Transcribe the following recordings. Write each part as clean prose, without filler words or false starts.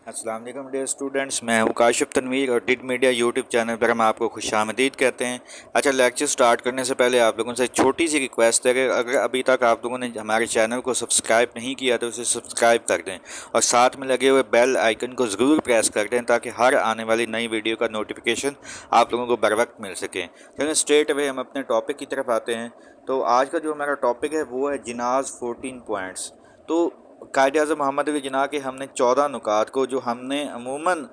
अस्सलाम वालेकुम dear students, मैं हूं काशिफ तनवीर और डिड मीडिया यूट्यूब चैनल पर हम आपको खुशामदीद कहते हैं। अच्छा, लेक्चर स्टार्ट करने से पहले आप लोगों से छोटी सी रिक्वेस्ट है कि अगर अभी तक आप लोगों ने हमारे चैनल को सब्सक्राइब नहीं किया तो उसे सब्सक्राइब कर दें और साथ में लगे हुए बेल आइकन को ज़रूर प्रेस कर दें ताकि हर आने वाली नई वीडियो का नोटिफिकेशन आप लोगों को बर वक्त मिल सके। चलिए स्ट्रेट अवे हम अपने टॉपिक की तरफ आते हैं। तो आज का जो हमारा टॉपिक है वो है जिनाज़ 14 पॉइंट्स। तो कायद-ए-आज़म मोहम्मद अली जिन्ना के हमने 14 नुकात को जो हमने अमूमन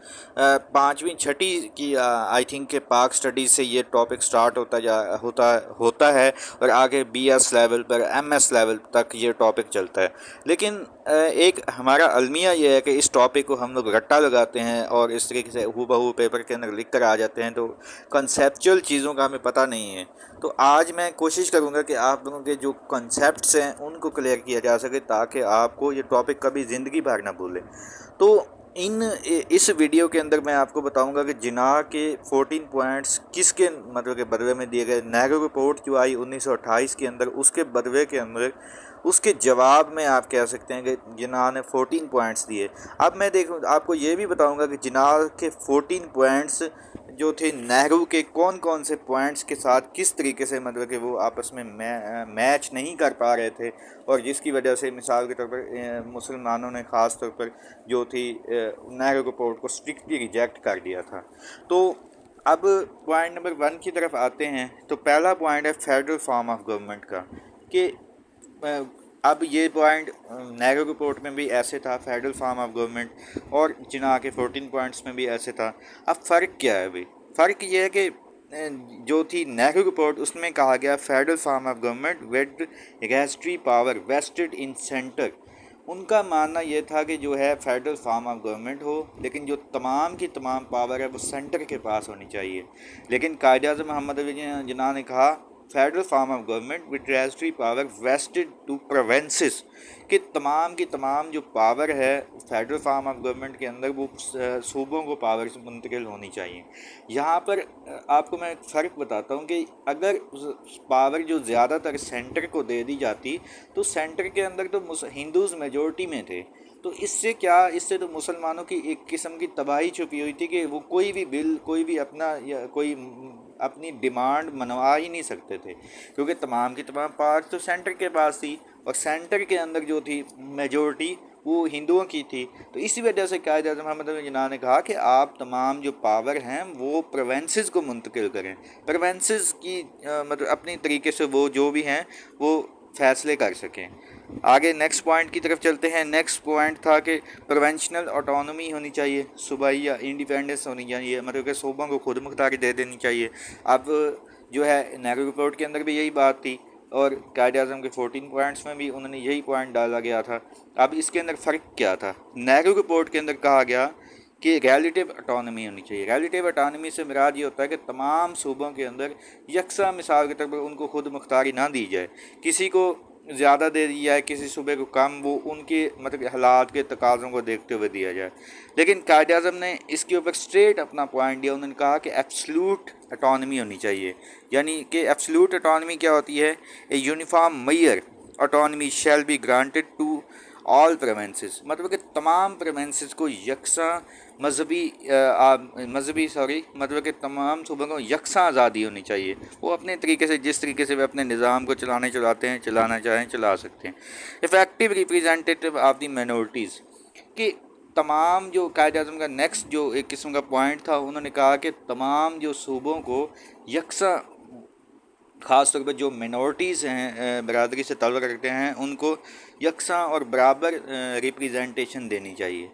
पाँचवीं छठी की आई थिंक के पाक स्टडीज़ से ये टॉपिक स्टार्ट होता है और आगे BS लेवल पर MS लेवल तक ये टॉपिक चलता है। लेकिन एक हमारा अलमिया ये है कि इस टॉपिक को हम लोग रट्टा लगाते हैं और इस तरीके से हूबहू पेपर के अंदर लिख कर आ जाते हैं, तो कंसेप्चुअल चीज़ों का हमें पता नहीं है। तो आज मैं कोशिश करूंगा कि आप लोगों के जो कंसेप्ट्स हैं उनको क्लियर किया जा सके ताकि आपको ये टॉपिक कभी ज़िंदगी भर ना भूले। तो इस वीडियो के अंदर मैं आपको बताऊंगा कि जिनाह के 14 पॉइंट्स किसके मतलब के बदले में दिए गए। नेहरू रिपोर्ट जो आई 1928 के अंदर, उसके बदले के अंदर उसके जवाब में आप कह सकते हैं कि जिनाह ने 14 पॉइंट्स दिए। अब मैं देखूँ आपको ये भी बताऊंगा कि जिनाह के 14 पॉइंट्स जो थे नेहरू के कौन कौन से पॉइंट्स के साथ किस तरीके से मतलब कि वो आपस में मैच नहीं कर पा रहे थे और जिसकी वजह से मिसाल के तौर पर मुसलमानों ने ख़ास तौर पर जो थी नेहरू रिपोर्ट को स्ट्रिक्टली रिजेक्ट कर दिया था। तो अब पॉइंट नंबर 1 की तरफ आते हैं। तो पहला पॉइंट है फेडरल फॉर्म ऑफ गवर्नमेंट का, कि अब ये पॉइंट नेहरू रिपोर्ट में भी ऐसे था, फेडरल फॉर्म ऑफ गवर्नमेंट, और जिनाह के 14 पॉइंट्स में भी ऐसे था। अब फ़र्क क्या है भाई? फ़र्क ये है कि जो थी नेहरू रिपोर्ट उसमें कहा गया federal form of government with registry power vested in centre. उनका मानना ये था कि जो है फेडरल फॉर्म ऑफ गवर्नमेंट हो लेकिन जो तमाम की तमाम पावर है वो सेंटर के पास होनी चाहिए। लेकिन कायद-ए-आज़म मोहम्मद अली जिन्ना ने कहा federal form of government with registry power vested to provinces, कि तमाम की तमाम जो पावर है फेडरल फॉर्म ऑफ गवर्नमेंट के अंदर वो सूबों को पावर से मुंतकिल होनी चाहिए। यहाँ पर आपको मैं फ़र्क बताता हूँ कि अगर पावर जो ज़्यादातर सेंटर को दे दी जाती तो सेंटर के अंदर तो हिंदूज़ मेजॉरिटी में थे, तो इससे क्या, इससे तो मुसलमानों की एक किस्म की तबाही छुपी हुई थी कि वो कोई भी बिल, कोई भी अपना या कोई अपनी डिमांड मनवा ही नहीं सकते थे, क्योंकि तमाम की तमाम पावर तो सेंटर के पास थी और सेंटर के अंदर जो थी मेजॉरिटी वो हिंदुओं की थी। तो इसी वजह से कायद-ए-आज़म मोहम्मद अली जिन्ना ने कहा कि आप तमाम जो पावर हैं वो प्रोविंसेस को मुंतकिल करें। प्रोविंसेस की मतलब अपनी तरीके से वो जो भी हैं वो फैसले कर सकें। आगे नेक्स्ट पॉइंट की तरफ चलते हैं। नेक्स्ट पॉइंट था कि प्रोविंशनल ऑटोनॉमी होनी चाहिए, सूबाई या इंडिपेंडेंस होनी चाहिए, मतलब कि सूबों को खुद मुख्तारी दे देनी चाहिए। अब जो है नेहरू रिपोर्ट के अंदर भी यही बात थी और कायद-ए-आज़म के 14 पॉइंट्स में भी उन्होंने यही पॉइंट डाला गया था। अब इसके अंदर फ़र्क क्या था? नेहरू रिपोर्ट के अंदर कहा गया कि रिलेटिव ऑटोनॉमी होनी चाहिए। रिलेटिव ऑटोनॉमी से मुराद ये होता है कि तमाम सूबों के अंदर यकसा मिसाल के तौर पर उनको खुद मुख्तारी ना दी जाए, किसी को ज़्यादा दे दिया है, किसी सूबे को कम, वो उनके मतलब हालात के तकाज़ों को देखते हुए दिया जाए। लेकिन कायद-ए-आज़म ने इसके ऊपर स्ट्रेट अपना पॉइंट दिया। उन्होंने कहा कि एब्सोल्यूट ऑटोनॉमी होनी चाहिए, यानी कि एब्सोल्यूट ऑटोनॉमी क्या होती है? A uniform major autonomy shall be granted to all provinces, मतलब कि तमाम प्रोविंसेस को यकसा मतलब कि तमाम सूबों को यकसा आज़ादी होनी चाहिए। वो अपने तरीके से, जिस तरीके से वे अपने निज़ाम को चलाना चाहें चला सकते हैं। Effective representative of the minorities, कि तमाम जो कायद-ए-आज़म का नेक्स्ट जो एक किस्म का पॉइंट था, उन्होंने कहा कि तमाम जो सूबों को यकसा, ख़ास तौर पर जो मिनॉरिटीज़ हैं, बरादरी से ताल्लुक़ रखते हैं, उनको यकसा और बराबर रिप्रेजेंटेशन देनी चाहिए।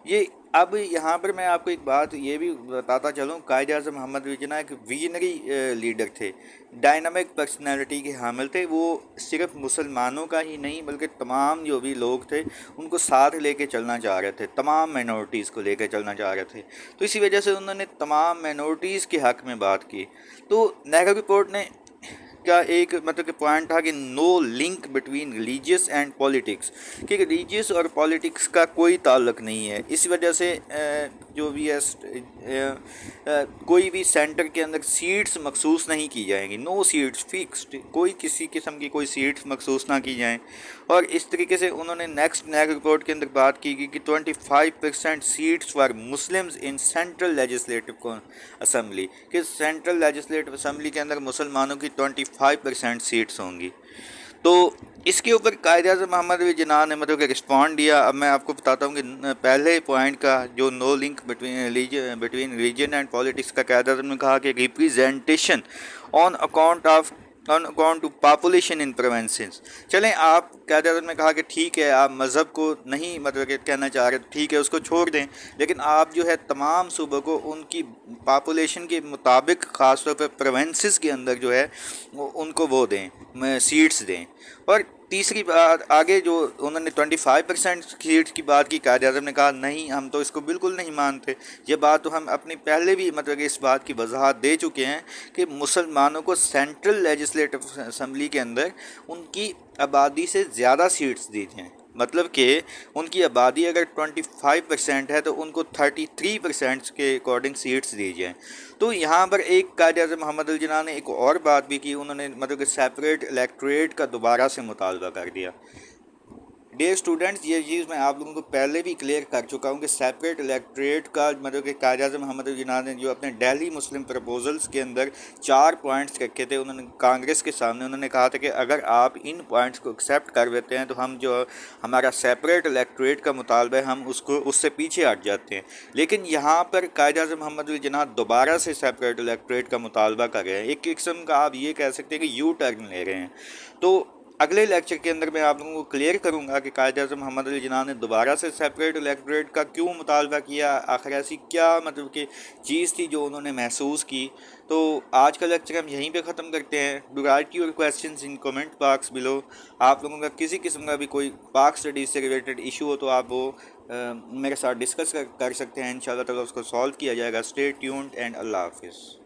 ये अब यहाँ पर मैं आपको एक बात ये भी बताता चलूँ, कायद-ए-आज़म मोहम्मद अली जिन्ना एक विजनरी लीडर थे, डायनामिक पर्सनैलिटी के हामिल थे। वो सिर्फ मुसलमानों का ही नहीं बल्कि तमाम जो भी लोग थे उनको साथ लेके चलना चाह रहे थे, तमाम माइनॉरिटीज़ को लेकर चलना चाह रहे थे। तो इसी वजह से उन्होंने तमाम माइनॉरिटीज़ के हक़ में बात की। तो नेहरू रिपोर्ट ने کا ایک مطلب کہ پوائنٹ تھا کہ نو link between religious and politics, کہ ریلیجیس اور پولیٹکس کا کوئی تعلق نہیں ہے. اس وجہ سے جو بھی ہے کوئی بھی سینٹر کے اندر سیٹس مخصوص نہیں کی جائیں گی، نو سیٹس فکسڈ، کوئی کسی قسم کی کوئی سیٹس مخصوص نہ کی جائیں. اور اس طریقے سے انہوں نے نیکسٹ نیک رپورٹ کے اندر بات کی گئی کہ 25% seats for Muslims in central legislative assembly, کہ سینٹرل لیجسلیٹو اسمبلی کے اندر مسلمانوں کی 25% سیٹس ہوں گی. تو اس کے اوپر قائد اعظم محمد علی جناح نے مطلب کہ رسپونڈ دیا. اب میں آپ کو بتاتا ہوں کہ پہلے پوائنٹ کا جو no link between religion and politics کا قائد اعظم نے کہا کہ representation on account to population in provinces. چلیں آپ قائد اعظم نے کہا کہ ٹھیک ہے آپ مذہب کو نہیں مطلب کہ کہنا چاہ رہے، ٹھیک ہے اس کو چھوڑ دیں، لیکن آپ جو ہے تمام صوبوں کو ان کی پاپولیشن کے مطابق خاص طور پہ پروونسز کے اندر جو ہے ان کو وہ دیں، سیٹس دیں. اور تیسری بات آگے جو انہوں نے 25% سیٹس کی بات کی، قائد اعظم نے کہا نہیں ہم تو اس کو بالکل نہیں مانتے. یہ بات تو ہم اپنی پہلے بھی مطلب کہ اس بات کی وضاحت دے چکے ہیں کہ مسلمانوں کو سینٹرل لیجسلیٹو اسمبلی کے اندر ان کی آبادی سے زیادہ سیٹس دی جائیں. مطلب کہ ان کی آبادی اگر 25% ہے تو ان کو 33% کے اکارڈنگ سیٹس دی جائیں. تو یہاں پر ایک قائد اعظم محمد علی جناح نے ایک اور بات بھی کی، انہوں نے مطلب کہ سیپریٹ الیکٹوریٹ کا دوبارہ سے مطالبہ کر دیا. ڈیئر اسٹوڈنٹس، یہ چیز میں آپ لوگوں کو پہلے بھی کلیئر کر چکا ہوں کہ سیپریٹ الیکٹوریٹ کا مطلب کہ قائد اعظم محمد علی جناح نے جو اپنے دہلی مسلم پرپوزلز کے اندر 4 پوائنٹس رکھے تھے، انہوں نے کانگریس کے سامنے انہوں نے کہا تھا کہ اگر آپ ان پوائنٹس کو ایکسیپٹ کر لیتے ہیں تو ہم جو ہمارا سیپریٹ الیکٹوریٹ کا مطالبہ ہے ہم اس سے پیچھے ہٹ جاتے ہیں. لیکن یہاں پر قائد اعظم محمد علی جناح دوبارہ سے سیپریٹ الیکٹوریٹ کا مطالبہ کر رہے ہیں. ایک قسم کا آپ یہ کہہ سکتے ہیں کہ یو ٹرن لے رہے ہیں. تو اگلے لیکچر کے اندر میں آپ لوگوں کو کلیئر کروں گا کہ قائد اعظم محمد علی جناح نے دوبارہ سے سیپریٹ الیکٹوریٹ کا کیوں مطالبہ کیا، آخر ایسی کیا مطلب کہ چیز تھی جو انہوں نے محسوس کی. تو آج کا لیکچر ہم یہیں پہ ختم کرتے ہیں. Do write your questions in comment box below. آپ لوگوں کا کسی قسم کا بھی کوئی پاک اسٹڈیز سے ریلیٹڈ ایشو ہو تو آپ وہ میرے ساتھ ڈسکس کر سکتے ہیں. انشاءاللہ تعالیٰ اس کو سالو کیا جائے گا. اسٹے ٹیونڈ اینڈ اللہ حافظ.